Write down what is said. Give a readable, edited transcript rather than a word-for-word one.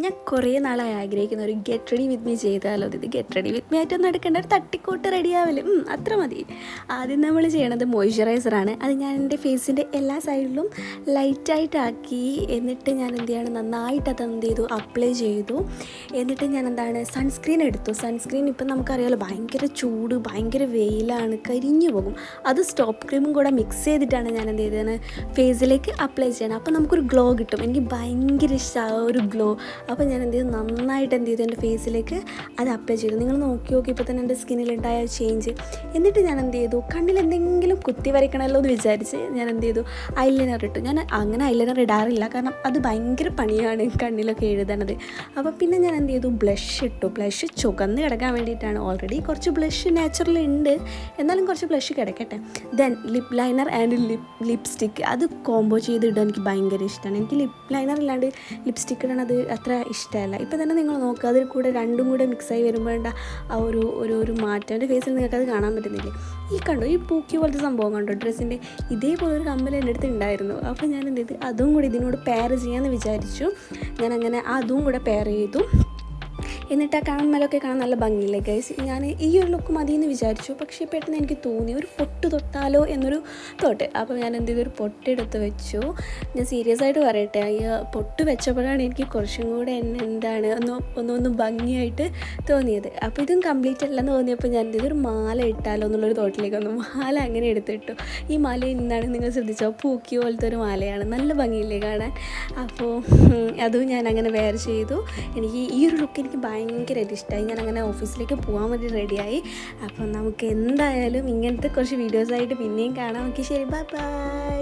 ഞാൻ കുറേ നാളായി ആഗ്രഹിക്കുന്ന ഒരു ഗെറ്റ് റെഡി വിത്ത് മീ ചെയ്താലോ. ഇത് ഗെറ്റ് റെഡി വിത്ത് മീ ആയിട്ടൊന്നും എടുക്കേണ്ട, ഒരു തട്ടിക്കോട്ട് റെഡിയാവലും അത്ര മതി. ആദ്യം നമ്മൾ ചെയ്യണത് മോയ്സ്ചറൈസറാണ്. അത് ഞാൻ എൻ്റെ ഫേസിൻ്റെ എല്ലാ സൈഡിലും ലൈറ്റായിട്ടാക്കി. എന്നിട്ട് ഞാൻ എന്ത് ചെയ്യണം, നന്നായിട്ട് അത് എന്ത് ചെയ്തു, അപ്ലൈ ചെയ്തു. എന്നിട്ട് ഞാൻ സൺസ്ക്രീൻ എടുത്തു. സൺസ്ക്രീൻ ഇപ്പം നമുക്കറിയാമല്ലോ, ഭയങ്കര ചൂട്, ഭയങ്കര വെയിലാണ്, കരിഞ്ഞു പോകും. അത് സ്റ്റോപ്പ് ക്രീമും കൂടെ മിക്സ് ചെയ്തിട്ടാണ് ഞാൻ എന്ത് ചെയ്തത്, ഫേസിലേക്ക് അപ്ലൈ ചെയ്യണം. അപ്പോൾ നമുക്കൊരു ഗ്ലോ കിട്ടും. എനിക്ക് ഭയങ്കര ഇഷ്ടമാണ് ഒരു ഗ്ലോ. അപ്പോൾ ഞാൻ എന്ത് ചെയ്തു, നന്നായിട്ട് എന്ത് ചെയ്തു, എൻ്റെ ഫേസിലേക്ക് അത് അപ്ലൈ ചെയ്തു. നിങ്ങൾ നോക്കി ഇപ്പോൾ തന്നെ എൻ്റെ സ്കിന്നിലുണ്ടായ ചേഞ്ച്. എന്നിട്ട് ഞാൻ എന്ത് ചെയ്തു, കണ്ണിൽ എന്തെങ്കിലും കുത്തി വരയ്ക്കണമല്ലോ എന്ന് വിചാരിച്ച് ഞാൻ എന്ത് ചെയ്തു, ഐലൈനർ ഇട്ടു. ഞാൻ അങ്ങനെ ഐലൈനർ ഇടാറില്ല, കാരണം അത് ഭയങ്കര പണിയാണ് കണ്ണിലൊക്കെ എഴുതണത്. അപ്പോൾ പിന്നെ ഞാൻ എന്ത് ചെയ്തു, ബ്ലഷ് ഇട്ടു. ബ്ലഷ് ചുവന്ന് കിടക്കാൻ വേണ്ടിയിട്ടാണ്. ഓൾറെഡി കുറച്ച് ബ്ലഷ് നാച്ചുറൽ ഉണ്ട്, എന്നാലും കുറച്ച് ബ്ലഷ് കിടക്കട്ടെ. Then lip liner and lipstick അത് കോംബോ ചെയ്തിടാൻ എനിക്ക് ഭയങ്കര ഇഷ്ടമാണ്. എനിക്ക് ലിപ്പ് ലൈനർ ഇല്ലാണ്ട് ലിപ്സ്റ്റിക്ക് ഇടണത് അത്ര ഇഷ്ടമല്ല. ഇപ്പം തന്നെ നിങ്ങൾ നോക്കുക, അതിൽ കൂടെ രണ്ടും കൂടെ മിക്സായി വരുമ്പോഴേണ്ട ആ ഒരു മാറ്റം എൻ്റെ ഫേസിൽ നിങ്ങൾക്കത് കാണാൻ പറ്റുന്നില്ലേ. ഈ കണ്ടോ, ഈ പൂക്കി പോലത്തെ സംഭവം കണ്ടോ, ഡ്രസ്സിൻ്റെ ഇതേപോലെ ഒരു കമ്മൽ എൻ്റെ അടുത്ത് ഉണ്ടായിരുന്നു. അപ്പോൾ ഞാൻ എന്ത് ചെയ്തു, അതും കൂടി ഇതിനോട് പെയർ ചെയ്യാമെന്ന് വിചാരിച്ചു. ഞാൻ അങ്ങനെ അതും കൂടെ പെയർ ചെയ്തു. എന്നിട്ട് ആ കമ്മലൊക്കെ കാണാൻ നല്ല ഭംഗിയില്ലേ ഗൈസ്. ഞാൻ ഈ ഒരു ലുക്ക് മതി എന്ന് വിചാരിച്ചു. പക്ഷേ പെട്ടെന്ന് എനിക്ക് തോന്നി ഒരു പൊട്ട് തൊട്ടാലോ എന്നൊരു തോട്ട്. അപ്പോൾ ഞാൻ എന്ത് ചെയ്തു, ഒരു പൊട്ടെടുത്ത് വെച്ചു. ഞാൻ സീരിയസ് ആയിട്ട് പറയട്ടെ, ഈ പൊട്ട് വെച്ചപ്പോഴാണ് എനിക്ക് കുറച്ചും കൂടെ ഒന്ന് ഭംഗിയായിട്ട് തോന്നിയത്. അപ്പോൾ ഇതും കംപ്ലീറ്റ് അല്ലെന്ന് തോന്നിയപ്പോൾ ഞാൻ എന്ത് ചെയ്തു, ഒരു മാല ഇട്ടാലോ എന്നുള്ളൊരു തോട്ടിലേക്ക് വന്നു. മാല അങ്ങനെ എടുത്തിട്ടു. ഈ മാല എന്താണ് നിങ്ങൾ ശ്രദ്ധിച്ചോ, പൂക്കി പോലത്തെ ഒരു മാലയാണ്, നല്ല ഭംഗിയില്ലേ കാണാൻ. അപ്പോൾ അതും ഞാൻ അങ്ങനെ വെയർ ചെയ്തു. എനിക്ക് ഈ ഒരു ലുക്ക് എനിക്ക് ഭയങ്കരമായിട്ട് ഇഷ്ടമായി. ഞാൻ അങ്ങനെ ഓഫീസിലേക്ക് പോകാൻ വേണ്ടി റെഡിയായി. അപ്പം നമുക്ക് എന്തായാലും ഇങ്ങനത്തെ കുറച്ച് വീഡിയോസായിട്ട് പിന്നെയും കാണാം. ഓക്കെ, ശരി, ബൈ ബൈ.